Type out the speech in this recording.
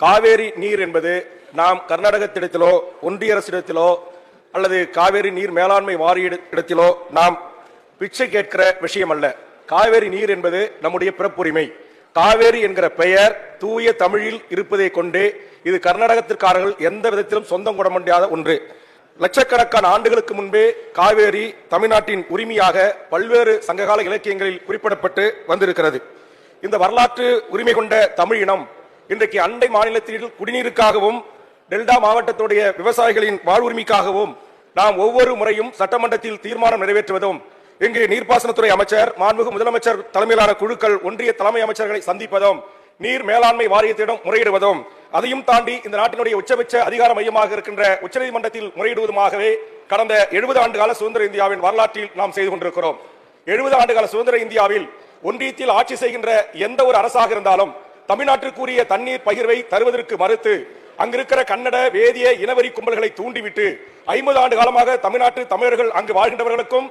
காவேரி நீர் என்பது நாம் கர்நாடகத்திடத்திலோ ஒன்றிய அரசிடத்திலோ அல்லது காவேரி நீர் மேலாண்மை வாரிய இடத்திலோ நாம் பிச்சை கேட்கிற விஷயம் அல்ல. காவேரி நீர் என்பது நம்முடைய பிறப்புரிமை. காவேரி என்கிற பெயர் தூய தமிழில் இருப்பதை கொண்டு இது கர்நாடகத்திற்காரர்கள் எந்த விதத்திலும் சொந்தம் கொட முடியாத ஒன்று. லட்சக்கணக்கான ஆண்டுகளுக்கு முன்பே காவேரி தமிழ்நாட்டின் உரிமையாக பல்வேறு சங்ககால இலக்கியங்களில் குறிப்பிடப்பட்டு வந்திருக்கிறது. இந்த வரலாற்று உரிமை கொண்ட தமிழ் இனம் இன்றைக்கு அண்டை மாநிலத்தில் குடிநீருக்காகவும் டெல்டா மாவட்டத்துடைய விவசாயிகளின் வாழ்வுரிமைக்காகவும் நாம் ஒவ்வொரு முறையும் சட்டமன்றத்தில் தீர்மானம் நிறைவேற்றுவதும், இங்கு நீர்ப்பாசனத்துறை அமைச்சர், மாண்புமிகு முதலமைச்சர் தலைமையிலான குழுக்கள் ஒன்றிய தலைமை அமைச்சர்களை சந்திப்பதும், நீர் மேலாண்மை வாரியத்திடம் முறையிடுவதும், அதையும் தாண்டி இந்த நாட்டினுடைய உச்சபட்ச அதிகார மையமாக இருக்கின்ற உச்சநீதிமன்றத்தில் முறையிடுவதுமாகவே கடந்த 70 ஆண்டு கால சுதந்திர இந்தியாவின் வரலாற்றில் நாம் செய்து கொண்டிருக்கிறோம். 70 ஆண்டுகால சுதந்திர இந்தியாவில் ஒன்றியத்தில் ஆட்சி செய்கின்ற எந்த ஒரு அரசாக இருந்தாலும் தமிழ்நாட்டிற்குரிய தண்ணீர் பகிர்வை தருவதற்கு மறுத்து அங்கிருக்கிற கன்னட வேதிய இனவரி கும்பல்களை தூண்டிவிட்டு 50 ஆண்டு காலமாக தமிழ்நாட்டு தமிழர்கள் அங்கு வாழ்கின்றவர்களுக்கும்